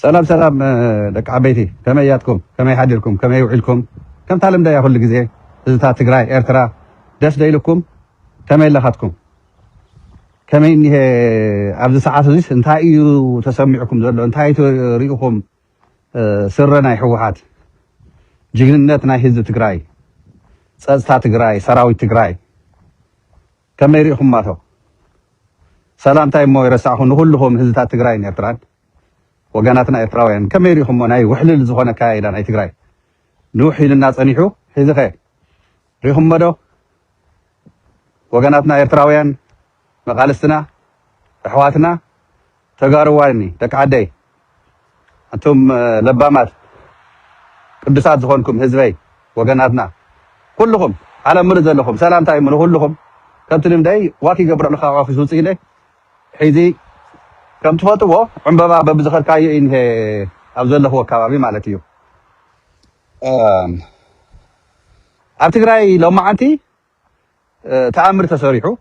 سلام سلام دك عبيتي كما ياتكم كما يحدلكم كما يوعلكم كم تعلم دا كل غزي زتا تግራይ ኤርትራ ደስ ደይልኩም كما يلخاتكم كما اني ابز ساعات زيس انتا እዩ ተሰሚዑኩም ዘሎ እንታይ ትሪኢኩም ስረና ይሕወሓት ጅግንነት ናይ ህዝብ ትግራይ ጸጥታ ትግራይ ሰራዊት ትግራይ كما يريكم ማቶ ሰላምታይ ሞ ይረሳኹን ሁሉኩም ህዝብታት ትግራይ ኤርትራን وجاناتنا إفراويان كم يريهم مناي وحلل زخنا كايدا ناي تجراي نوحي للناس أنيحو هذا خير ريهم مدو وجاناتنا إفراويان مقالستنا أحواتنا تجارواني تكعدي أنتم لبامات قدسات زخونكم هزبي وجاناتنا كلهم على مرز لهم سلام تايم كلهم كم تلم داي واكي قبر الخاوة في سوسي لي حيزي كم تفوتوا عمبا ببزخر كاي إن أبزل له كبابي مالتيو أبتقرأي لو معتي تأمر تسريحه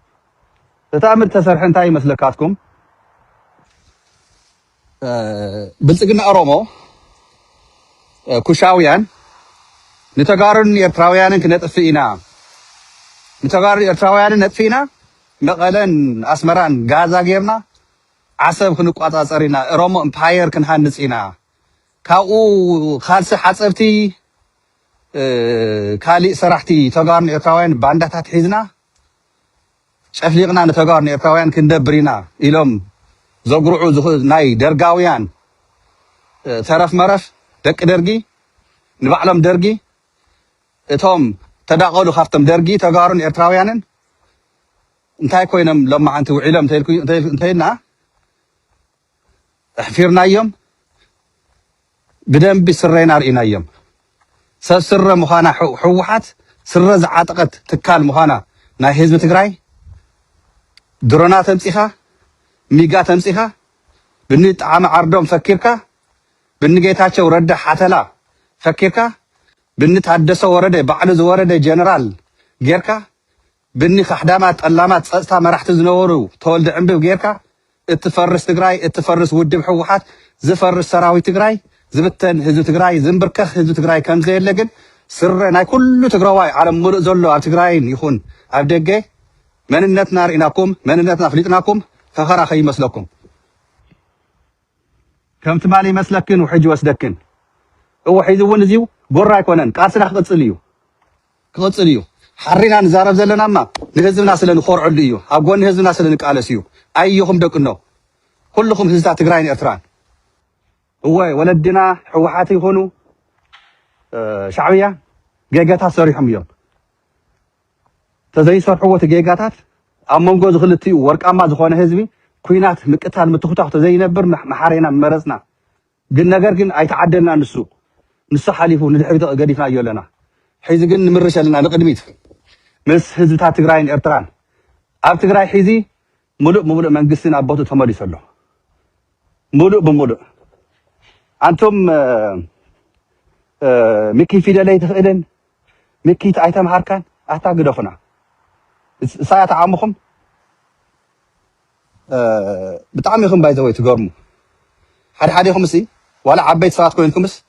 تأمر تسريح انتاي مسلكاتكم بلتقنا أرومو كوشاويان نتقارن يرتراويان كنتفئنا نتقارن يرتراويان نتفئنا مقالن أسمران غازا جيبنا عصب كنقاط أصرينا روم إمباير كنهندسينا كاو خالص حصبتي كالي سرحتي تقارن إرتراويان بانداتات حيزنا شفليقنا نتقارن إرتراويان كندبرينا إلهم زقرعو ناي درقاويان ترف مرف دك درقي نبعلم درقي اتهم تداقلو خافتم درقي تقارن إرتراويانن انتاي كوينم لما انتو علم انتينا احفيرنا يوم بدن بسرينا رئينا يوم سر مخانا حوحات سر زعاتقت تكال مخانا ناي حزب تግራይ درona ተምጽኻ ሚጋ ተምጽኻ ብኒ ጣዕመ ዓርዶም ፈኪርካ ብኒ ጌታቸው ረዳ ሓተላ ፈኪርካ ብኒ ታደሰ ወረደ ባዕሉ ዝወረደ ጀነራል ጌርካ ብኒ ካሕዳማት ጠላማት ጸጥታ መራሕቲ ዝነበሩ ተወልደ ዕንብብ ጌርካ اتفرس تجراي اتفرس ودب حوحات زفرس سراوي تجراي زبتن هزو تجراي زنبركخ هزو تجراي كم زي لكن سر ناي كله تجراوي على ملء زلو على تجراين يخون عبدجي من النت نار إناكم من النت نخليتناكم فخرا خي مسلكم كم تمالي مسلكن وحج وسدكن هو حيزون زيو برا يكونن قاسنا قصليو حرينا نزارب زلنا ما نهزم ناس لنا خور عليو أبغون نهزم ناس لنا قالسيو أيهم دكنو كلكم هزات تجراين إرتران هو ولدنا حوحاتي هونو شعبية جيجاتات صريحهم يوم تزاي صار حوة جيجاتات أمم جوز غلطي ورك أما زخانة هزبي كوينات مكتال متخطح تزاي نبر محارينا مرزنا قلنا جرجن أيتعدلنا السوق نص حليفو ندحبي قديفنا يولنا حيز قلنا نمرش لنا نقدميت مس هزات تجراين إرتران أب تجراي حيزي ملء منقسنا أبوتو تماري سلو ملء أنتم مكي في دلائي تخيلن مكي تأيتم هاركان أعتقد أخنا ساعة عامكم بتعاملكم بايزوي تقرموا حد خمسي ولا عبيت ساعات كوينكم بس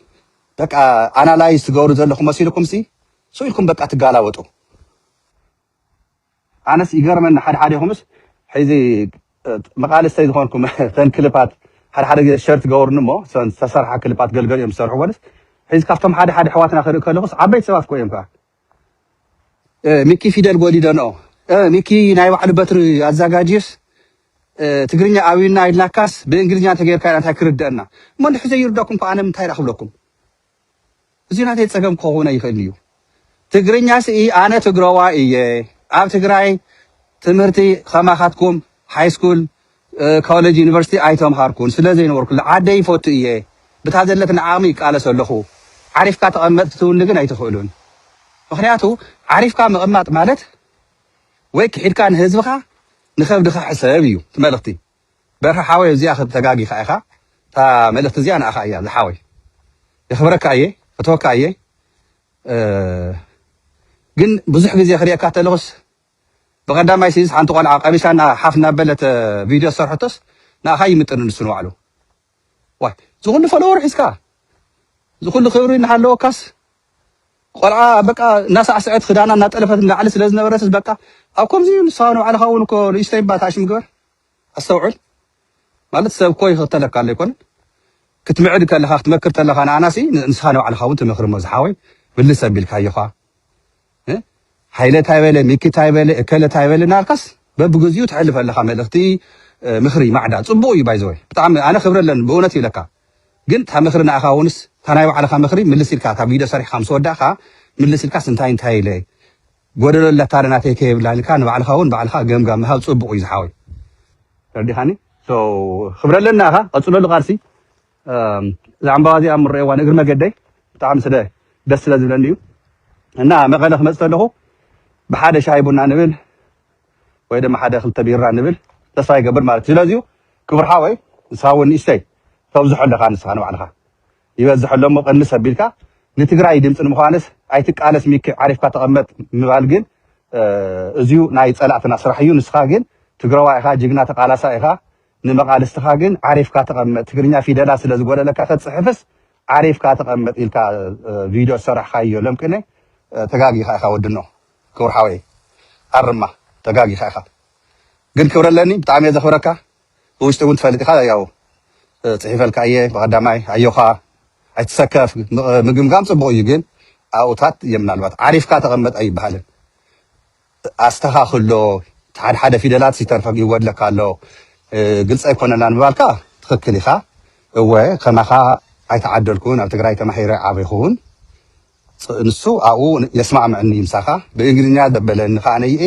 بك أنا لا يستقروا زلكم مسيركم سي سويلكم بك أتقالوتو أنا سيجار من حد خمس حيزي مقال السيد هونكم ثان كليبات حد شرط جور نمو سصرح كليبات قلقل يوم صرحوا ونس حيز كفتم حد حواتنا خير كلهم عبيت سواف كويم كا ميكي فيدل قولي دانو ميكي ناي واحد بتر أزعاجيس تقريني أوينا إدلاكاس بإنجليزية تغير كائن تكرد دنا من حزي يردكم فأنا متهيأ خبلكم زينة تتسقم كهونا يخليو تقريني سي أنا تقروا إيه أب تقراي تمرتي خماخاتكم هاي سكول كوليج يونيفرسيتي أيتم هاركون سلازين وركل عادي فوت إيه بتهذا نعاميك على سلخو عارف كات أمت تقول لكن أي تقولون مخنياتو عارف كام أمت مالت ويك حيل كان هزبخا نخاف دخا حسابيو تملختي برها حاوي زي أخذ تجاجي خايخا تا ملخت زي أنا أخايا لحاوي يخبرك أيه فتوقع أيه جن بزح جزء خريقة كاتلوس بقدام ما يصير حنتقول عقامي سان حفنا بلت فيديو صرحتس نا هاي متن نسنو علو واي زغل فلور حسكا زغل خبرين حلو كاس قرعه بقى ناس عسعت خدانا نطلفت نعل سلازنا برس بقى اكم زي صانو على خاون كو يستيبات اش مغبر استوعل ማለት ሰብ ኮይ ከተለካ ለይኮን ክትምዕድ ከለኻ ክትመክር ከለኻ ናናሲ ንስኻነው على خاون ትመክር መዝሓወይ ብልስ አቢልካ ይኻ ሃይለት ሃይበለ ሚኪት ሃይበለ እከለት ሃይበለ ናልካስ በብግዚኡ ትሕልፍ ኣለኻ መልእኽቲ ምኽሪ ማዕዳ ጽቡቕ እዩ ባይዘወይ በጣም ኣነ ክብረለን በእውነት ይለካ ግን ታ ምኽርና ኣኻውንስ ታናይ ባዕልኻ ምኽሪ ምልስ ኢልካ ታ ቪድዮ ሰሪሕካ ምስ ወዳእኻ ምልስ ኢልካ ስንታይ እንታይ ኢለ ጎደሎ ለታረናተይ ከይብላልካ ንባዕልኻ እውን ባዕልኻ ገምጋም ምሃብ ጽቡቕ እዩ ዝሓወይ ተርዲኻኒ ሶ ክብረለና ኣኻ ቀጽሎ ቃልሲ ዛዕምባዋ እዚኣ ምርኤዋ ንእግሪ መገደይ ብጣዕሚ ስለ ደስ ስለ ዝብለኒ እዩ እና መቐለ ክመፅእ ከለኹ ብሓደ ሻሂ ቡና ንብል ወይ ድማ ሓደ ክልተ ቢራ ንብል ተስፋ ይገብር ማለት ስለዚሁ ክብር ሓወይ ንስኻውን ንእሽተይ ተብዝሖ ኣለኻ ንስኻ ንባዕልኻ ይበዝሖ ሎሞ ቀንስ ኣቢልካ ንትግራይ ድምፂ ንምዃንስ ኣይትቃለስ ሚክ ዓሪፍካ ተቐመጥ ምባል ግን እዚሁ ናይ ፀላእትና ስራሕ እዩ ንስኻ ግን ትግራዋይ ኢኻ ጅግና ተቃላሳ ኢኻ ንመቃልስትኻ ግን ዓሪፍካ ተቐመጥ ትግርኛ ፊደላ ስለ ዝጎደለካ ከፅሕፍስ ዓሪፍካ ተቐመጥ ኢልካ ቪድዮ ሰራሕካዮ ለምቅነ ተጋጊኻ ኢኻ ወድኖ ክብር ሓወይ ኣርማ ተጋጊኻ ኢኻ ግን ክብረለኒ ብጣዕሚ እየ ዘኽብረካ ብውሽጢ እውን ትፈልጥ ኢኻ ያው ፅሒፈልካ እየ ብቐዳማይ ኣየኻ ኣይትሰከፍ ምግምጋም ጽቡቕ እዩ ግን ኣብኡታት እየ ምናልባት ዓሪፍካ ተቐመጥ ኣይበሃልን ኣስተኻኽሎ ሓደ ሓደ ፊደላት ሲተርፈግ ይወድለካ ኣሎ ግልጽ ኣይኮነና ንምባልካ ትኽክል ኢኻ እወ ከማኻ ኣይተዓደልኩን ኣብ ትግራይ ተማሂረ ዓበይኹን ንሱ ኣብኡ የስማዕምዕኒ ይምሳኻ ብእንግሊዝኛ ዘበለኒ ከዓ ነይአ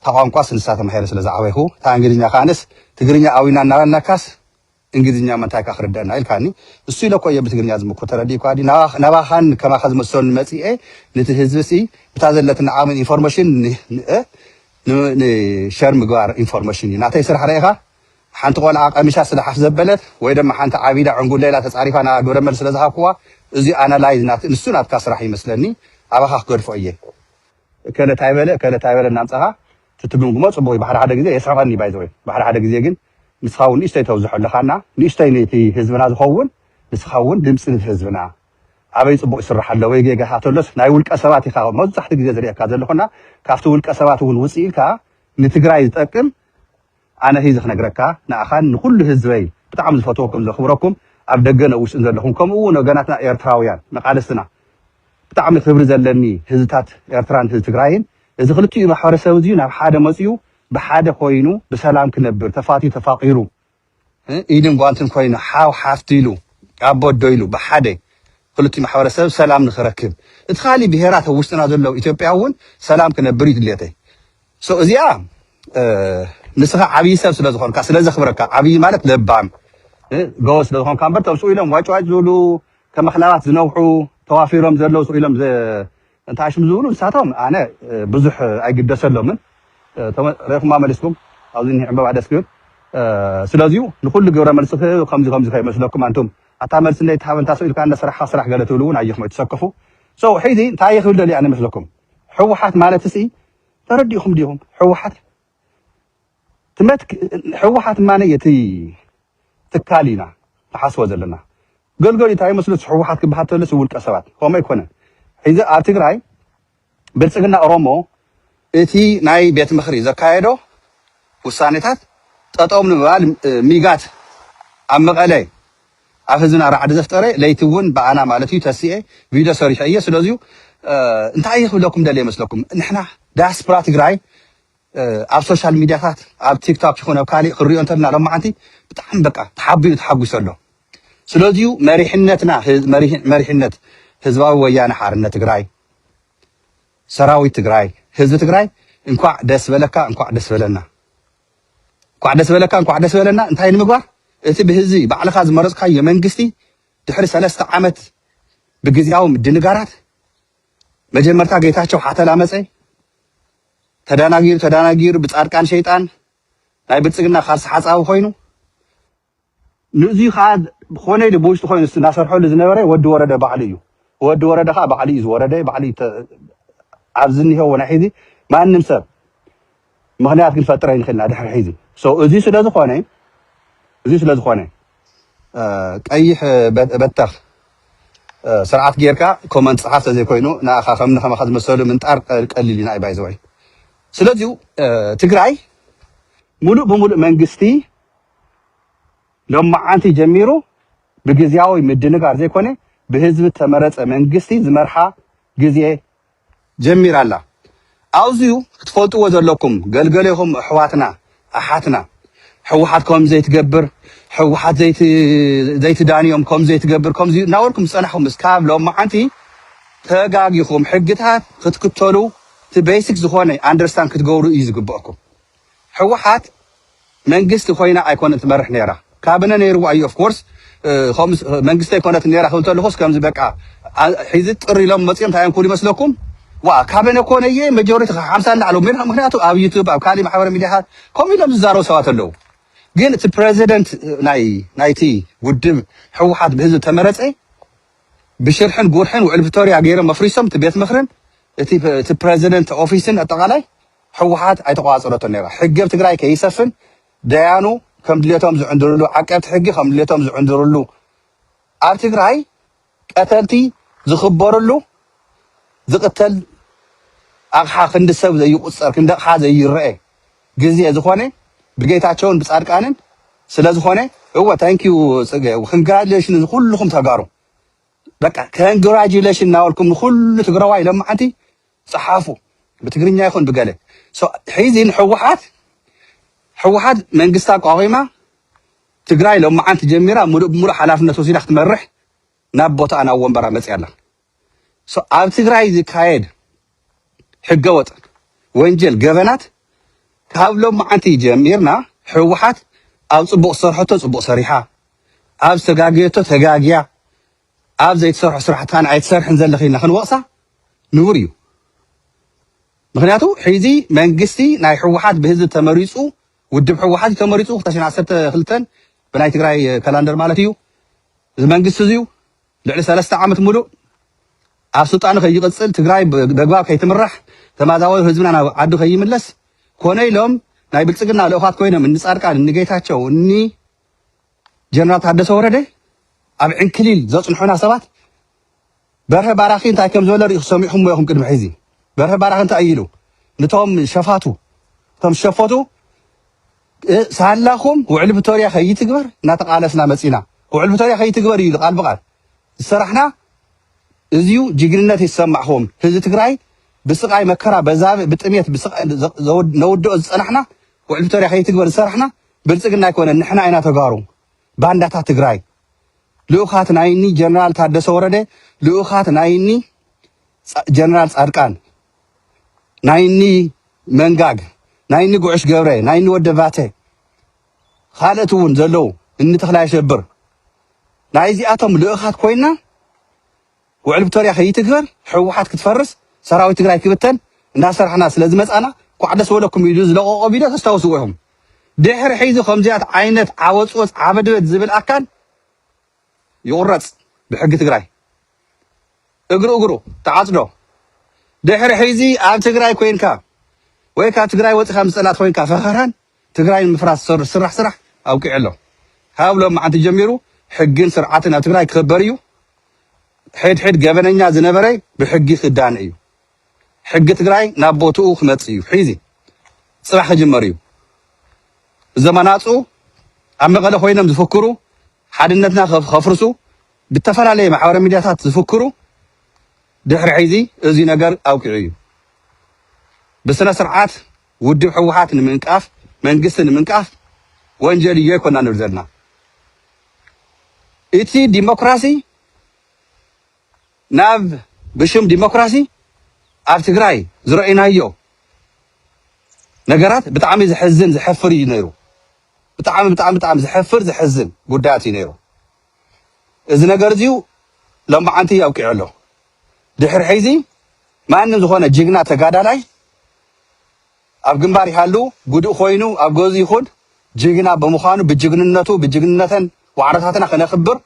ታቋንቋስ ንሳ ተማሂረ ስለ ዝዓበይኹ እታ እንግሊዝኛ ከዓንስ ትግርኛ ኣዊና እናበልናካስ እንግሊዝኛ መንታይካ ክርደአና ኢልካኒ እሱ ኢለኮ እየ ብትግርኛ ዝምኩ ተረዲእኳ ዲ ናባኻን ከማኻ ዝመሰሉ መፂአ ነቲ ህዝብሲ ብታ ዘለትና ዓቕምን ኢንፎርሜሽን ንሸር ምግባር ኢንፎርሜሽን እዩ ናተይ ስራሕ ርኢኻ ሓንቲ ቆልዓ ቀሚሻ ስላሓፍ ዘበለት ወይ ድማ ሓንቲ ዓቢዳ ዕንጉል ሌላ ተፃሪፋ ና ግብረ መልስ ስለ ዝሃብክዋ እዚ ኣናላይዝ ንሱ ናትካ ስራሕ ይመስለኒ ኣባኻ ክገድፎ እየ ከለት ኣይበለ እናምፀኻ ትትግምግሞ ጽቡቕ እዩ ብሓደ ሓደ ግዜ የስሕቐኒ ባይዘወይ ብሓደ ሓደ ግዜ ግን ንስኻ እውን ንእሽተይ ተብዝሖ ኣለኻና ንእሽተይ ነቲ ህዝብና ዝኸውን ንስኻ እውን ድምፂ ህዝብና ኣበይ ጽቡቕ ይስራሕ ኣሎ ወይ ጌጋ ተሎስ ናይ ውልቀ ሰባት ኢኻ መብዛሕቲ ግዜ ዝሪአካ ዘለኹና ካብቲ ውልቀ ሰባት እውን ውፅእ ኢልካ ንትግራይ ዝጠቅም ኣነ ሂዚ ክነግረካ ንኣኻን ንኩሉ ህዝበይ ብጣዕሚ ዝፈትወኩም ዘኽብረኩም ኣብ ደገ ነውሽጥን ዘለኹም ከምኡ እውን ወገናትና ኤርትራውያን መቃልስትና ብጣዕሚ ክብሪ ዘለኒ ህዝብታት ኤርትራን ህዝቢ ትግራይን እዚ ክልቲኡ ማሕበረሰብ እዚዩ ናብ ሓደ መፅኡ ብሓደ ኮይኑ ብሰላም ክነብር ተፋቲዩ ተፋቂሩ ኢድን ጓንትን ኮይኑ ሓው ሓፍቲ ኢሉ ኣቦ ኣዶ ኢሉ ብሓደ ክልቲኡ ማሕበረሰብ ሰላም ንኽረክብ እቲ ካሊእ ብሄራት ኣብ ውሽጥና ዘለው ኢትዮጵያ እውን ሰላም ክነብር እዩ ድልየተይ ሶ እዚኣ ንስኻ ዓብይ ሰብ ስለ ዝኾንካ ስለ ዘኽብረካ ዓብይ ማለት ለባም ጎበዝ ስለ ዝኾንካ እምበር ተብስኡ ኢሎም ዋጭዋጭ ዝብሉ ከመኽላባት ዝነውሑ ተዋፊሮም ዘለው ስኡ ኢሎም እንታይ ሽም ዝብሉ ንሳቶም ኣነ ብዙሕ ኣይግደሰሎምን ረኢኹም መሊስኩም ኣብዚ ዕምበባ ደስ ክብል ስለዚሁ ንኩሉ ግብረ መልሲ ከምዚ ከይመስለኩም አንቱም ኣታ መልሲ እንደ ትሃብ እንታ ስኢልካ እንደ ስራሕካ ስራሕ ገለ ትብሉ እውን ኣየኹም ኣይትሰከፉ ሶ ሕዚ እንታይ እየ ክብል ደልየ ኣነ ይመስለኩም ሕወሓት ማለት እሲ ተረዲእኹም ዲኹም ሕወሓት ማነ የቲ ትካል ኢና ተሓስቦ ዘለና ገልገል እንታይ መስለስ ሕወሓት ክበሃል ተለስ ውልቀ ሰባት ከምኡ ኣይኮነን ሕዚ ኣብ ትግራይ ብልፅግና ኦሮሞ እቲ ናይ ቤት ምኽሪ ዘካየዶ ውሳኔታት ጠጠው ንምባል ሚጋት ኣብ መቐለ ኣብ ህዝብና ራዕዲ ዘፍጠረ ለይቲ እውን በኣና ማለት እዩ ተሲኤ ቪድዮ ሰሪሐ እየ ስለዚሁ እንታይ ክብለኩም ደልየ ይመስለኩም ንሕና ዳያስፖራ ትግራይ ኣብ ሶሻል ሚድያታት ኣብ ቲክቶክ ይኹን ኣብ ካሊእ ክሪኦ እንተለና ሎማዓንቲ ብጣዕሚ በቃ ተሓቢኡ ተሓጒሶ ኣሎ ስለዚሁ መሪሕነት ህዝባዊ ወያነ ሓርነት ትግራይ ሰራዊት ትግራይ ህዝቢ ትግራይ እንኳዕ ደስ በለካ እንኳዕ ደስ በለና እንታይ ንምግባር እቲ ብህዝቢ ባዕልኻ ዝመረፅካዮ መንግስቲ ድሕሪ 3 ዓመት ብግዚያዊ ምድንጋራት መጀመርታ ጌታቸው ሓተላ መፀ ተዳናጊሩ ብጻድቃን ሸይጣን ናይ ብልፅግና ካልሲ ሓፃዊ ኮይኑ ንእዚኡ ከዓ ብኾነ ኢሉ ብውሽጢ ኮይኑ እናሰርሐሉ ዝነበረ ወዲ ወረደ ባዕሊ እዩ ወዲ ወረደ ከዓ ባዕሊ እዩ ዝወረደ ባዕሊ ኣብዚ እኒሄዎ ናይ ሒዚ ማንም ሰብ ምክንያት ክንፈጥረ ይንኽእልና ድሕሪ ሒዚ እዚ ስለ ዝኾነ ቀይሕ በተኽ ስርዓት ጌርካ ኮመንት ጽሓፍ ዘይ ኮይኑ ንኣኻ ከምኒ ከመኻ ዝመሰሉ ምንጣር ቀሊል ኢና ይባይዘወይ ስለዚ ትግራይ ሙሉእ ብሙሉእ መንግስቲ ሎማዓንቲ ጀሚሩ ብግዚያዊ ምድንጋር ዘይኮነ ብህዝቢ ተመረፀ መንግስቲ ዝመርሓ ግዜ ጀሚራላ ኣውዚዩ ክትፈልጥዎ ዘለኩም ገልገለይኹም ኣሕዋትና ኣሓትና ሕወሓት ከም ዘይትገብር ሕወሓት ዘይትዳንዮም ከም ዘይትገብር ከምዚ ናወልኩም ዝፀናሕኩም እስካብ ሎማዓንቲ ተጋጊኹም ሕግታት ክትክተሉ እቲ ቤሲክ ዝኾነ ኣንደርስታንድ ክትገብሩ እዩ ዝግብአኩም ሕወሓት መንግስቲ ኮይና ኣይኮነት ትመርሕ ነይራ ካቢነ ነይርዋ እዩ ኦፍ ኮርስ መንግስቲ ኣይኮነት ነይራ ክብል ተለኹስ ከምዚ በቃ ሒዚ ጥሪ ኢሎም መፅኦም እንታይ ክብሉ ይመስለኩም ዋ ካቢነ ኮነየ ማጆሪቲ 50 ላዕሉ ምክንያቱ ኣብ ዩቱብ ኣብ ካሊእ ማሕበራዊ ሚድያታት ከምኡ ኢሎም ዝዛረቡ ሰባት ኣለዉ ግን እቲ ፕሬዚደንት ናይቲ ውድብ ሕወሓት ብህዝቢ ተመረፀ ብሽርሕን ጉርሕን ውዕል ቪክቶሪያ ገይሮም መፍሪሶም እቲ ቤት ምክርን እቲ ፕሬዚደንት ኦፊስን ኣጠቃላይ ሕወሓት ኣይተቋፀረቶን ነይራ ሕጊ ኣብ ትግራይ ከይሰፍን ደያኑ ከም ድሌቶም ዝዕንድርሉ ዓቀብቲ ሕጊ ከም ድሌቶም ዝዕንድርሉ ኣብ ትግራይ ቀተልቲ ዝኽበረሉ ዝቅተል ኣቕሓ ክንዲ ሰብ ዘይቁፀር ክንዲ ኣቕሓ ዘይረአ ግዜ ዝኾነ ብጌታቸውን ብጻድቃንን ስለዝኾነ እወ ታንኪዩ ፅገ ኮንግራጁሌሽን ኩልኩም ተጋሩ በቃ ኮንግራጁሌሽን ናወልኩም ኩሉ ትግራዋይ ለማዓንቲ ጽሓፉ ብትግርኛ ይኹን ብገለ ሒዚን ሕወሓት መንግስታ ቋቂማ ትግራይ ለማዓንቲ ጀሚራ ሙሉእ ሓላፍነት ወሲዳ ክትመርሕ ናብ ቦታ ናብ ወንበራ መፅያ ኣላ ኣብ ትግራይ ዝካየድ ሕገወጥ ወንጀል ገበናት ካብ ሎማዓንቲ ጀሚርና ሕወሓት ኣብ ጽቡቕ ሰርሖቶ ጽቡቕ ሰሪሓ ኣብ ተጋግየቶ ተጋግያ ኣብ ዘይትሰርሖ ስራሕታን ኣይትሰርሕን ዘለኺ ኢልና ክንወቕሳ ንቡር እዩ ምክንያቱ ሕዚ መንግስቲ ናይ ሕወሓት ብህዝቢ ተመሪፁ ውድብ ሕወሓት ተመሪፁ 2012 ብናይ ትግራይ ካላንደር ማለት እዩ እዚ መንግስቲ እዚዩ ልዕሊ 3 ዓመት ሙሉእ ኣብ ስልጣኑ ከይቅፅል ትግራይ በግባብ ከይትምራሕ ተማዛወ ህዝብና ናብ ዓዱ ከይምለስ ኮነ ኢሎም ናይ ብልፅግና ልኡኻት ኮይኖም እንጻድቃን እንጌታቸው እኒ ጀነራል ታደሰ ወረደ ኣብ ዕንክሊል ዘፅንሑና ሰባት በርሀ ባራኺ እንታይ ከም ዝበለ ርኢኹ ሰሚዕኹም ሞ ኢኹም ቅድሚ ሕዚ በርሀ ባራኺ እንታይ ኢሉ ነቶም ሸፋቱ እቶም ሸፈቱ ሳላኹም ውዕል ቪክቶሪያ ከይትግበር እናተቃለስና መፂና ውዕል ቪክቶሪያ ከይትግበር እዩ ቃል ብቃል ዝሰራሕና እዚዩ ጅግንነት ይሰማዕኹም ህዝቢ ትግራይ ብስቃይ መከራ በዛብ ብጥሜት ነውድኦ ዝፀናሕና ውዕል ቪክቶሪያ ከይትግበር ዝሰራሕና ብልፅግና ኣይኮነ ንሕና ኢና ተጋሩ ባንዳታት ትግራይ ልኡኻት ናይኒ ጀነራል ታደሰ ወረደ ልኡኻት ናይኒ ጀነራል ጻድቃን ናይኒ መንጋግ ናይኒ ጉዕሽ ገብረ ናይኒ ወደ ባተ ካልኦት እውን ዘለዉ እኒ ተኽላይ ሸብር ናይ እዚኣቶም ልኡኻት ኮይና ውዕል ቪክቶሪያ ከይትግበር ሕወሓት ክትፈርስ ሰራዊት ትግራይ ክብተን እንዳሰርሕና ስለዝመፃና ኳዕደስ ወለኩም ኢሉ ዝለቀቆ ቪድዮ ተስታውስዎ ኢኹም ድሕሪ ሒዙ ከምዚኣት ዓይነት ዓወፅወፅ ዓበድበት ዝብል ኣካል ይቁረፅ ብሕጊ ትግራይ እግሩ ተዓፅዶ ድሕሪ ሒዚ ኣብ ትግራይ ኮይንካ ወይ ካብ ትግራይ ወፂኻ ምፅላት ኮይንካ ፈኸራን ትግራይ ንምፍራስ ስራሕ ኣውቂዕ ኣሎ ካብ ሎማዓንቲ ጀሚሩ ሕግን ስርዓትን ኣብ ትግራይ ክኽበር እዩ ሕድሕድ ገበነኛ ዝነበረ ብሕጊ ክዳን እዩ ሕጊ ትግራይ ናብ ቦትኡ ክመፅእ እዩ ሒዚ ፅባሕ ክጅመር እዩ ዘመናፁ ኣብ መቐለ ኮይኖም ዝፍክሩ ሓድነትና ከፍርሱ ብተፈላለየ ማሕበራዊ ሚድያታት ዝፍክሩ ድሕሪ ሒዚ እዚ ነገር ኣውቂዑ እዩ ብስነ ስርዓት ውድብ ሕወሓት ንምንቃፍ መንግስቲ ንምንቃፍ ወንጀል እዩ ይኮና ንብል ዘለና እቲ ዲሞክራሲ ናብ ብሽም ዲሞክራሲ ኣብ ትግራይ ዝረአናዮ ነገራት ብጣዕሚ ዝሕዝን ዝሕፍር እዩ ነይሩ ብጣዕሚ ዝሕፍር ዝሕዝን ጉዳያት እዩ ነይሩ እዚ ነገር እዚዩ ሎማዓንቲ ኣውቂዑ ኣሎ ድሕሪ ሒዚ ማንም ዝኾነ ጅግና ተጋዳላይ ኣብ ግንባር ይሃሉ ጉዱእ ኮይኑ ኣብ ገዙ ይኹን ጅግና ብምዃኑ ብጅግንነቱ ብጅግንነተን ዋዕሮታትና ከነኽብር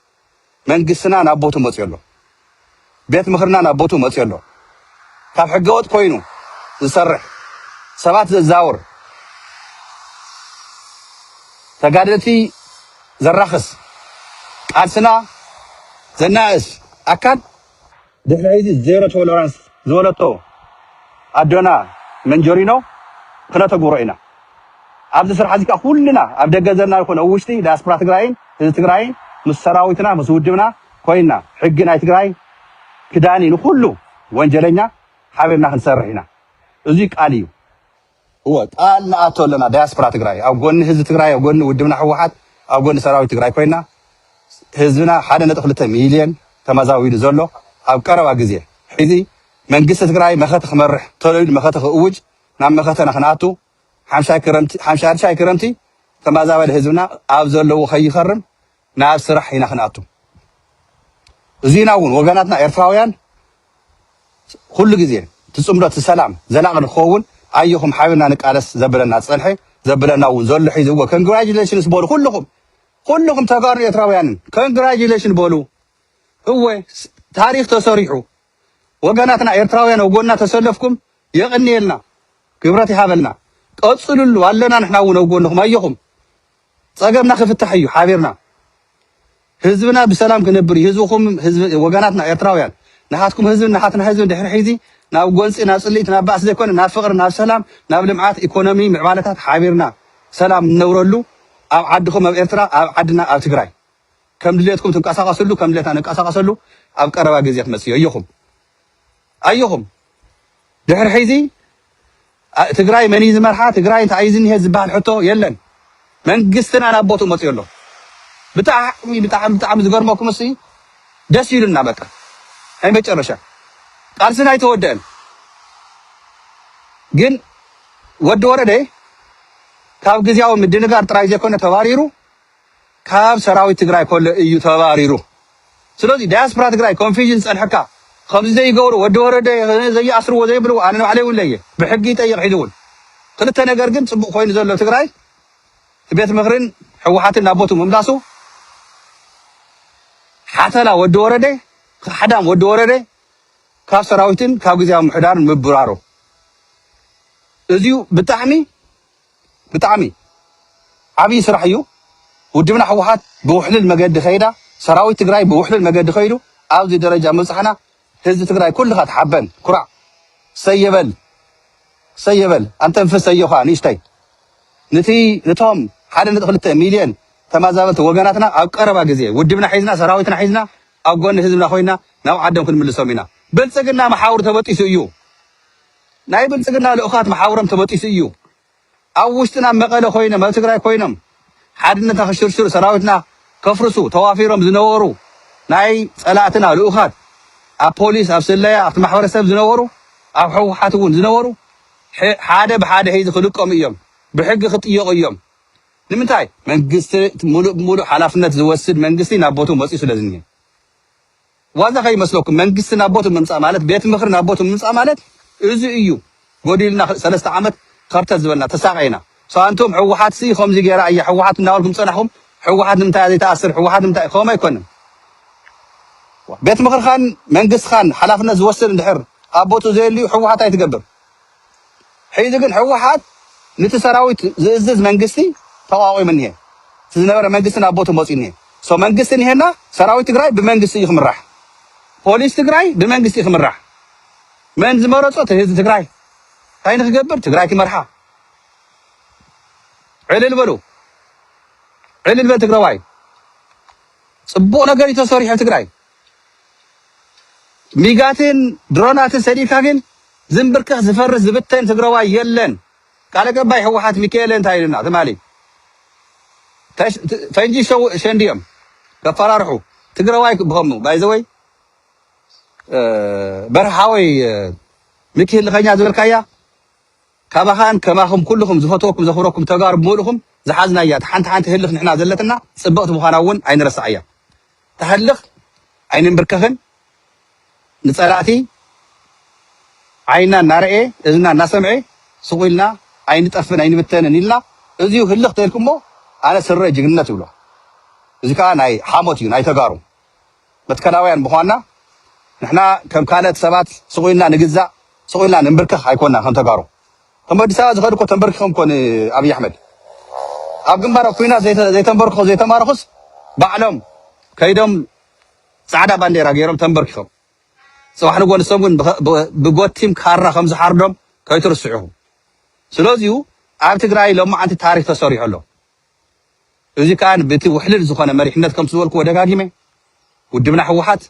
መንግስትና ናብ ቦቱ መፅዮ ኣሎ ቤት ምክርና ናብ ቦቱ መፅዮ ኣሎ ካብ ሕገወጥ ኮይኑ ዝሰርሕ ሰባት ዘዛውር ተጋደልቲ ዘራኽስ ቃልስና ዘናእስ ኣካል ድሕሪ ዜሮ ቶለራንስ ዝበለቶ ኣዶና መንጀሪኖ ክነተግብሮ ኢና ኣብዚ ስራሕ እዚ ኩልና ኣብ ደገ ዘለና ይኮነ ውሽጢ ዲያስፖራ ትግራይን ህዝቢ ትግራይን ምስ ሰራዊትና ምስ ውድብና ኮይና ሕጊ ናይ ትግራይ ክዳኒ ንኩሉ ወንጀለኛ ሓቢርና ክንሰርሕ ኢና እዚ ቃል እዩ هو ቃል ንኣቶ ኣለና ዲያስፖራ ትግራይ ኣብ ጎኒ ህዝቢ ትግራይ ኣብ ጎኒ ውድብና ሕወሓት ኣብ ጎኒ ሰራዊት ትግራይ ኮይና ህዝብና 1.2 ሚልዮን ተመዛዊሉ ዘሎ ኣብ ቀረባ ግዜ ሕዚ መንግስቲ ትግራይ መኸተ ክመርሕ ተለይዱ መኸተ ክእውጅ ናብ መኸተና ክንኣቱ 50 ክረምቲ ተመዛበለ ህዝብና ኣብ ዘለዎ ከይኸርም ናብ ስራሕ ኢና ክንኣቱ እዚና እውን ወገናትና ኤርትራውያን ኩሉ ግዜ ትፅምዶት ሰላም ዘላቕ ንኸውን ኣየኹም ሓቢርና ንቃለስ ዘብለና ፀንሐ ዘብለና እውን ዘሎ ሒዝዎ ኮንግራጁሌሽንስ በሉ ኩልኩም ተጋሩ ኤርትራውያንን ኮንግራጁሌሽን በሉ እወ ታሪክ ተሰሪሑ ወገናትና ኤርትራውያን ወጎና ተሰለፍኩም የቕኒየልና ክብረት ይሃበልና ቀጽሉሉ ኣለና ንሕና እውን ወጎንኩም ኣየኹም ፀገምና ክፍታሕ እዩ ሓቢርና ህዝብና ብሰላም ክነብር ህዝብኩም ህዝብ ወገናትና ኤርትራውያን ንሓትኩም ህዝብ ንሓትና ህዝብ ድሕሪ ሒዚ ናብ ጎንፂ ናብ ጽሊት ናብ ባእስ ዘይኮነ ናብ ፍቅሪ ናብ ሰላም ናብ ልምዓት ኢኮኖሚ ምዕባለታት ሓቢርና ሰላም ነውረሉ ኣብ ዓድኩም ኣብ ኤርትራ ኣብ ዓድና ኣብ ትግራይ ከም ድሌትኩም ትንቀሳቀሰሉ ከም ድሌትና ንቀሳቀሰሉ ኣብ ቀረባ ግዜ ትመጽዩ ኣየኹም ድሕሪ ሒዚ ትግራይ መን ዝመርሓ ትግራይ እንታይ ዝኒሄ ዝበሃል ሕቶ የለን መንግስትና ናብ ቦቱ መጽዩ ኣሎ ብጣዕሚ ዝገርመኩም እሲ ደስ ይሉና በቃ ኣይ መጨረሻ ቃልስና አይተወደን ግን ወደ ወረደ ካብ ግዚያው ምድንጋር ጥራይ ዘይኮነ ተባሪሩ ካብ ሰራዊት ትግራይ ኮለ እዩ ተባሪሩ ስለዚህ ዲያስፖራ ትግራይ ኮንፊዥን ጸንሐካ ከምዚ ዘይገብሩ ወደ ወረደ ዘይኣስሩ ዘይብሉ ኣነ ባዕለይ ወለየ ብሕጊ ጠይቅ ሒዱን ክልተ ነገር ግን ጽቡቕ ኮይኑ ዘሎ ትግራይ ቤት ምኽርን ሕወሓትን ናቦቱ መምላሱ ሓተላ ወደ ወረደ ሓዳም ወደ ወረደ ካብ ሰራዊትን ካብ ግዚያዊ ምሕዳርን ምብራሮ እዚዩ ብጣዕሚ ዓብይ ስራሕ እዩ ውድብና ሕወሓት ብውሕልል መገዲ ኸይዳ ሰራዊት ትግራይ ብውሕልል መገዲ ኸይዱ ኣብዚ ደረጃ ምብፅሕና ህዝቢ ትግራይ ኩልኻ ተሓበን ኩራዕ ሰየበል ኣንተንፍስ ሰየኻ ንእሽተይ ነቶም 1.2 ሚልዮን ተመዛበልቲ ወገናትና ኣብ ቀረባ ግዜ ውድብና ሒዝና ሰራዊትና ሒዝና ኣብ ጎኒ ህዝብና ኮይና ናብ ዓዶም ክንምልሶም ኢና ብልጽግና መሓውር ተበጢሱ እዩ ናይ ብልጽግና ልኡኻት መሓውሮም ተበጢሱ እዩ ኣብ ውሽጥና መቐለ ኮይኖም ኣብ ትግራይ ኮይኖም ሓድነትና ክሽርሽሩ ሰራዊትና ከፍርሱ ተዋፊሮም ዝነበሩ ናይ ጸላእትና ልኡኻት ኣብ ፖሊስ ኣብ ስለያ ኣብቲ ማሕበረሰብ ዝነበሩ ኣብ ሕወሓት እውን ዝነበሩ ሓደ ብሓደ ሒዚ ክልቀሙ እዮም ብሕጊ ክጥየቁ እዮም ንምንታይ መንግስቲ ሙሉእ ሓላፍነት ዝወስድ መንግስቲ ናብ ቦቱ መጽኡ ስለዝኒየ ዋዛ ከይመስለኩም መንግስቲ ናብ ቦቱ ምምጻእ ማለት ቤት ምኽሪ ናብ ቦቱ ምምጻእ ማለት እዚ እዩ ጎዲልና 3 ዓመት ከርተት ዝበልና ተሳቀይና ሰንቶም ሕወሓት ሲ ከምዚ ገይራ እያ ሕወሓት እናወልኩም ጸናሕኩም ሕወሓት ንምንታይ ዘይተኣስር ሕወሓት ንምንታይ ከመ ኣይኮነን ቤት ምኽሪ ኻን መንግስቲ ኻን ሓላፍነት ዝወስድ እንድሕር ኣብ ቦቱ ዘየልዩ ሕወሓት ኣይትገብር ሒዚ ግን ሕወሓት ነቲ ሰራዊት ዝእዝዝ መንግስቲ ተቋቂሙ እኒሄ ዝነበረ መንግስቲ ናብ ቦቱ መጽኡ እኒሄ መንግስቲ እኒሄና ሰራዊት ትግራይ ብመንግስቲ እዩ ክምራሕ ፖሊስ ትግራይ ብመንግስቲ ክምራሕ መን ዝመረጾ ህዝቢ ትግራይ እንታይ ንክገብር ትግራይ ክመርሓ ዕልል በል ትግራዋይ ጽቡቕ ነገር እዩ ተሰሪሑ ትግራይ ሚጋትን ድሮናትን ሰዲድካ ግን ዝምብርክኽ ዝፈርስ ዝብተን ትግራዋይ የለን ቃል አቀባይ ሕወሓት ሚካኤል እንታይ ኢልና ትማሊ ፈንጂ ሸንዲዮም ከፈራርሑ ትግራዋይ ብኸምኑ ባይዘወይ በረሃወይ ምክህል ለኸኛ ዝብልካያ ካባኻን ከማኹም ኩልኩም ዝፈትወኩም ዘኽብረኩም ተጋሩ ብምሉኹም ዝሓዝና እያ ሓንቲ ህልኽ ንሕና ዘለትና ጽብቕቲ ምዃና እውን ኣይንረሳዕ እያ ተህልኽ ኣይንንብርከኽን ንጸላእቲ ዓይና እናርኤ እዝና እናሰምዐ ስቑኢልና ኣይንጠፍን ኣይንብተንን ኢልና እዚዩ ህልኽ ተልኩሞ ኣነ ስረ ጅግንነት ይብሎ እዚ ከዓ ናይ ሓሞት እዩ ናይ ተጋሩ መትከላውያን ምዃንና ንሕና ከም ካልኦት ሰባት ስቑኢልና ንግዛእ ስቑኢልና ንንብርክኽ ኣይኮንና ከም ተጋሩ ከም ኣዲስ ኣበባ ዝኸዱ እኮ ተንበርኪኾም ኮን ኣብይ ኣሕመድ ኣብ ግንባር ኩናት ዘይተንበርክኹ ዘይተማርኹስ ባዕሎም ከይዶም ጻዕዳ ባንዴራ ገይሮም ተንበርኪኾም صباح نقول سمون بقوتيم كارا خمس حردم كيترسعوه سلازيو عم تقرأي لما أنت تاريخ تصريح له إذا كان بتي وحلل زخانة مريحنات كم سؤال كودا قاعدين ودمنا حوحات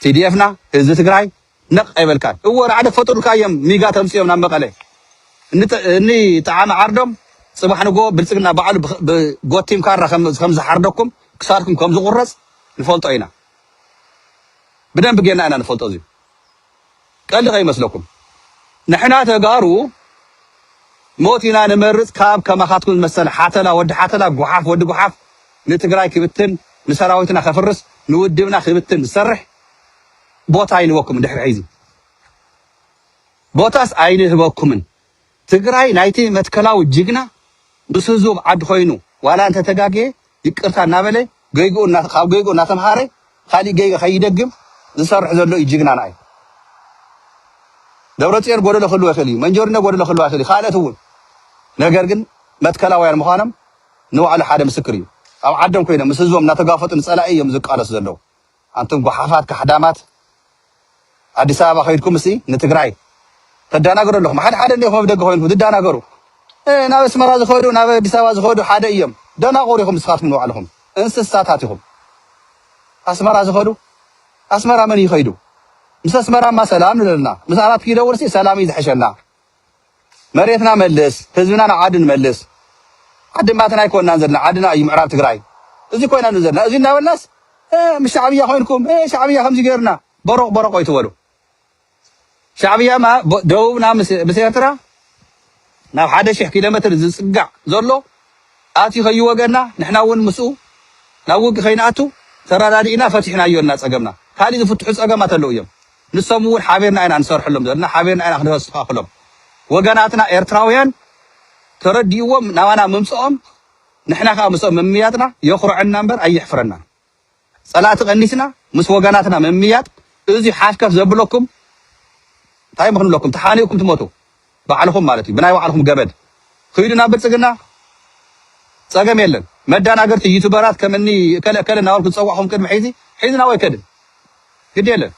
TDFنا إذا تقرأي نق أول كان هو عاد فطر كايم ميجا تمسيهم نام بقاله إني تعامل عردم صباح نقول بلسقنا بعض بقوتيم كارا خمس حردكم كساركم كم زغرس الفولت أينا بدنا بقينا أنا نفلت أزي قال لي غير مسلكم نحنا تجارو موتنا نمرز كاب كما خاطكم المسألة حتى لا ود حتى لا جحاف ود جحاف نتقرأي كبتن نسراويتنا خفرس نودبنا كبتن نسرح بوت عين وكم من دحر عيزي بوتاس عين وكم تقرأي نايتي متكلاو جيجنا بسزوب عد خوينو ولا أنت تجاكي يكرت نابله جيجو خاب جيجو ناتمهاري خالي جيجا خيدقم زسرح زلو يجينا ناي دورتين غودو لخلو اخلي منجورنا غودو لخلو اخلي خالتون ነገር ግን መትከላውያን መሆነም ነው على ሓደ ምስክር እዩ ኣብ ዓደም ኮይነ ምስዞም እናተጋፈጡን ጸላኢ እዮም ዝቃለስ ዘለው አንተም ጎሓፋት ከሕዳማት አዲስ አበባ ኸይድኩም እሲ ንትግራይ ተዳናገሩ ኣለኹም ሓደ ሓደ እንደኹም ደገ ኮይንኩ ትዳናገሩ ናብ ኣስመራ ዝኸዱ ናብ አዲስ አበባ ዝኸዱ ሓደ እዮም ደናቆሩ ኢኹም ንስኻትኩም ነው ኣለኹም እንስሳታት ኢኹም ኣስመራ ዝኸዱ أسمر من يخيدو مس أسمر ما سلام لنا مس عرب كيلو ورسي سلامي زحشنا مريتنا ملس حزبنا عادن ملس عدن ما تنا يكون نزلنا عدنا أي معراب تقراي إذا كنا نزلنا إذا والناس مش شعبية خوينكم شعبية خمس غيرنا برق يتولوا شعبية ما دوبنا مسيرتنا ناو حدا شي كيلومتر زقع زرلو آتي خيو وجنا نحنا ون مسؤول ناوق خيناتو ترى رادينا فتحنا يونا صقمنا هذه فتح صقمات اللويم نسمون حابيرنا أين أنصار حلم ذلنا حابيرنا أين أخذ صفاقلهم وجناتنا إرتراويان ترديوم نوانا ممسوم نحنا خامسوم ممياتنا يخرج عنا نمبر أي يحفرنا صلاة غنيسنا مس وجناتنا مميات إذا حاشكف زبلكم تايم خلنا لكم تحانيكم تموتوا بعلهم مالتي بناي وعلهم جبد خيرنا بتسجنا صقم يلن مدانا قرت يوتيوبرات كمني كلا ناول كتصوحهم كد محيزي حيزنا وين كد قديله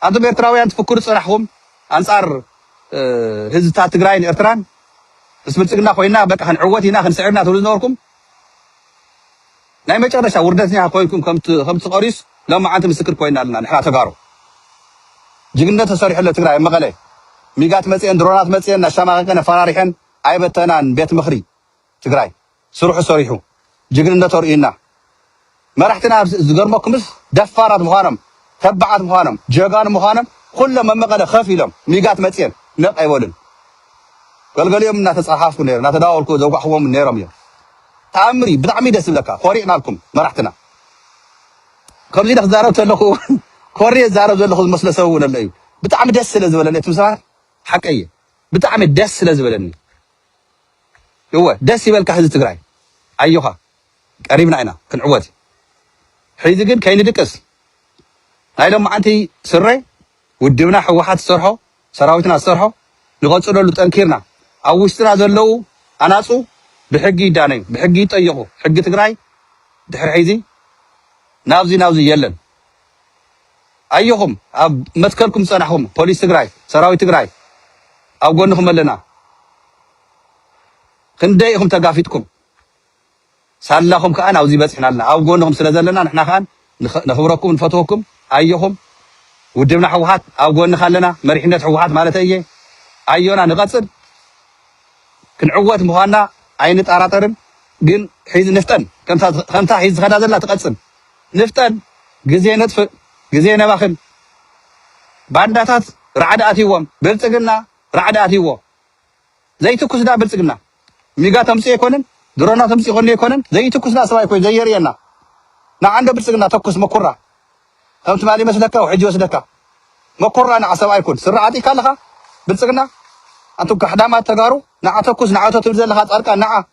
أنتم إرتراويان تفكروا صراحهم أنصار هزت تجراين إرتران بس بتسقنا خوينا بقى هنعوتنا هنسعرنا تقول نوركم نايم يجرا شاوردتني هقولكم كم تقاريس لما أنتم مسكر كوينا لنا نحن تجارو جينا تصريح له تجراين مغلي ميجات مسين درونات مسين نشامة كنا فراريحن عيبتنا بيت مخري تجراي سروح صريحو جينا تورينا ما رحتنا زقرمكم بس دفارات مهانم تبعات مهانم جاقان مهانم كل ما مغلا خافيلهم ميقات متين نق ايولن قال يوم نتصحافكم نير نتداولكم زوقحوهم من نيرم يوم تامري بدعمي دس لك خورينا لكم ما رحتنا كم زيد زارت لكم خوري زارت لكم مسلا سوونا لي بدعمي دس لزبلني تمسار حقيه بدعمي دس لزبلني هو دس يبلك حزب تግራይ ايوها قريبنا عينا كنعوت حيز ግን كاين دقس هاي لما انت سري ودبنا حوحات سرحو سراويتنا سرحو نقصلو ጠንኪርና ኣብ ውሽጥና ዘለው ኣናጹ بحقي داني بحقي يطيقو حق تግራይ ድሕሪ حيزي ናብዚ የለን أيهم أب متكلكم صنعهم بوليس تግራይ سراويت تግራይ ኣብ ጎንኩም ኣለና ክንደይኹም ተጋፊትኩም ሳላኹም ከኣን ኣብዚ በጽሕና ኣለና ኣብ ጎንኩም ስለ ዘለና ንሕና ከኣን ነኽብረኩም ንፈትወኩም ኣየኹም ውድብና ሕወሓት ኣብ ጎንኻ ኣለና መሪሕነት ሕወሓት ማለት እየ ኣዮና ንቐጽል ክንዕወት ምዃንና ኣይንጠራጠርን ግን ሒዝ ንፍጠን ከምታ ሒዝ ዝኸዳ ዘላ ትቐጽል ንፍጠን ግዜ ነጥፍእ ግዜ ነባኽን ባንዳታት ራዕዲ ኣትይዎም ብልጽግና ራዕዲ ኣትይዎ ዘይትኩስዳ ብልጽግና ميجا تمسي يكونن درونا تمسي يكونن يكونن زي تكوسنا سواء يكون زي يرينا عنده بلسقنا تكوس مكرة هم تمالي مسلكة وحجي مسلكة مكرة أنا سواء يكون سرعتي كلها بلسقنا أنتم كحدامات تجارو تكوس تبذل لها تأركا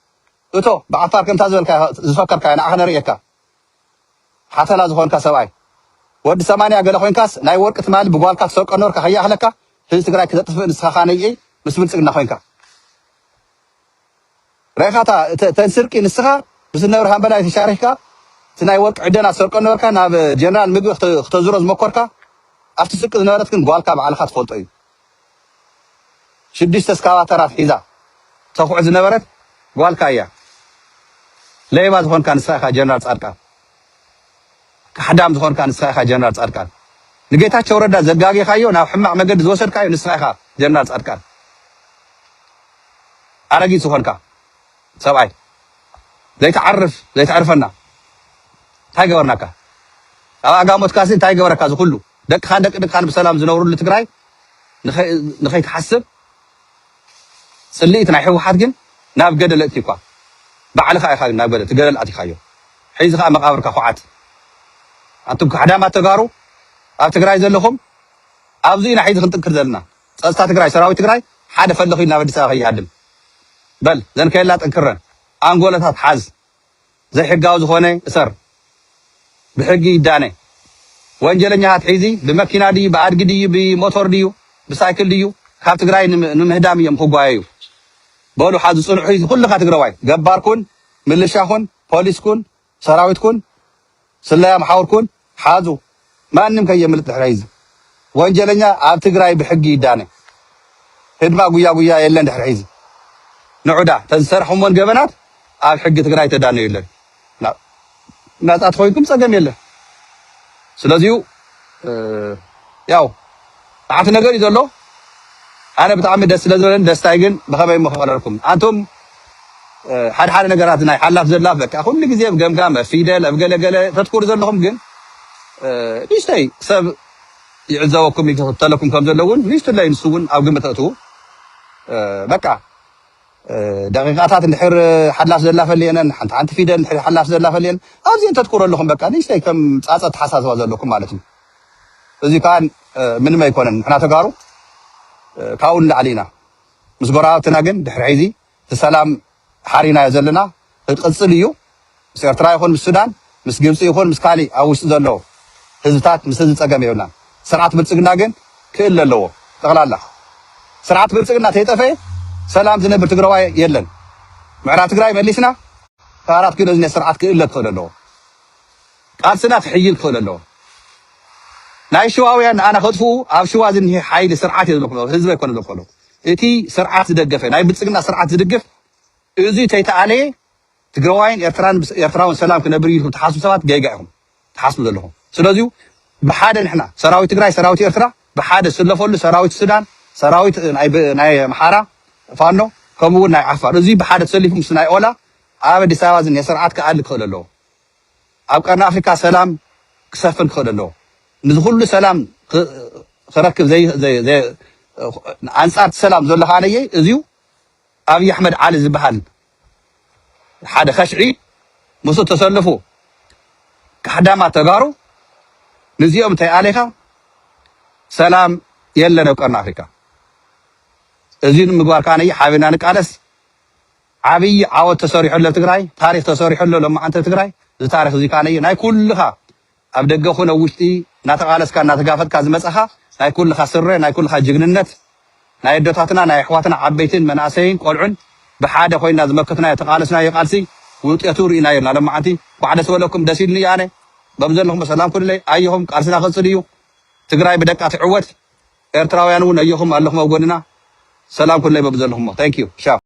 أتو بعثار كم تزول كزفكر كأنا أخنا ريكا حتى لا زخون كسواء ود سمانية قال خوين كاس ناي ورك تمالي بقول كاس سوق أنور كهيا أهلكا هذي تقرأ كذا تفهم نسخاني إيه بس بلسقنا خوين كا ريخاتا تنسركي نسخة بس النور هم بلا يشاركها تناي ورق عدنا سرقنا وركا ناب جنرال مجو اختزرز مكوركا أفتح سك نورت كن قالك على خط فوتي شديش تسكوا ترى حيزا تخو عز نورت قالك يا ليه ما زخون كان ساخا جنرال صاركا كحدام زخون كان ساخا جنرال صاركا نجيتها شوردا زجاجي خايو ناو حمع مجد زوسر كايو نساخا جنرال صاركا أرجي زخونكا سبعي زي تعرفنا تاي جورناكا أقامت كاسين تاي جوركا زخلو دك خان بسلام زنورو لتقراي نخي تحسب سليت نحيو حدجن ناب جدل اتيقا بعد خاي ناب جدل تجدل اتيخايو حيز خا مقابرك خوعات أنتم كحدام تجارو أتقراي زلهم أبزينا حيز خنتكر زلنا أستا تقراي سراوي تقراي حدا فلخي ناب دسا خي هادم بل زين كيلا تنكرن أنقولتها حز زي حقاو زخوني سر بحقي داني وانجلني هات حيزي بمكينة دي بأرق دي بموتور ديو بسايكل ديو خاف تقراي نمهدامي يمخقوايو بقولوا حازو صنع حيزي كل خاف تقراي قبار كون ملشا كون بوليس كون سراويت كون سلايا محاور كون حازو ما انم كي يملت حيزي وانجلني هات تقراي بحقي داني هدما قويا يلن دحر حيزي نعودا تنسرحهم من قبنات عاد حق تقراي تداني يلن لا ناس أتخويكم سجن يلا سلازيو ياو تعرف نقول إذا الله أنا بتعمد دس لازم دس تايجن بخبي مخالركم أنتم حد نقراتنا حلاف زلاف لك أخون لك زي بقام في ده أبقى تذكر زلهم جن ليش تاي سب يعزوكم يقتلكم كم زلون ليش تلاقي نسون أو قمة تأتو بكا دقيقات الحر حلاف زلاف اللي أنا أنت في ده حلاف زلاف اللي أزين تذكر لهم بكا ليش تاي كم أساس حساس وزلكم مالتهم إذا كان من ما يكون إحنا تجارو كاون علينا مسجرا تناجن دحر عيزي السلام حارينا يزلنا القصليو سيرترا يكون السودان مس جبس يكون مس كالي أو زلوا هزتات مس هزت أجمع يونا سرعة بتسجناجن كل اللو تغلى سرعة بتسجنا تيتفه سلام زين بتجروا يلن معرات تجراي مليسنا فارات كده زين سرعة كل كل اللو قال سنة حيل كل اللو ناي شواويان أنا خطفو أو شوازن هي حيل سرعة يدخلوا هزبة يكون يدخلوا إتي سرعة تدقفه ناي بتسجنا سرعة تدقف إذا تيتعالي تجروين يرتران سلام كنبريهم تحاسب سوات جايهم تحاسبوا لهم سلازيو بحادة نحنا سراوي تجراي سراوي يرترا بحادة سلفول سراوي السودان سراوي ناي محارة فانو كمو ناي عفار إذا بحادة سلفهم سناي أولا عابد سوازن يسرعات كأدل كله أبقى أفريقيا سلام كسفن كله ندخل سلام خركب زي أنصار سلام زول خانية إذيو أبي أحمد علي زبحان حدا خشعي مصر تسلفوا كحدا ما تجارو نزيهم تي عليها سلام يلا نوكرنا أفريقيا إذين مقبار كاني حابين أنك ألس عبي عود تصاريح له تجراي تاريخ تصاريح له لما أنت تجراي تاريخ زي كاني ناي كلها أبدأ خونا وشتي ناتقالس كان ناتقافت كازمسها ناي كلها سر ناي كلها جننت ناي دوتاتنا ناي إخواتنا عبيتين مناسين قلعن بحاجة خوينا زمكتنا يتقالسنا يقالسي ويطيتور إنايرنا لما عتي وعد سؤالكم دسيلني يعني ببذل لهم السلام كل لي أيهم قالسنا خلصليو تقراي بدقات عوت إرتراويانون أيهم اللهم وقولنا سلام كل لي ببذل لهم thank you شاف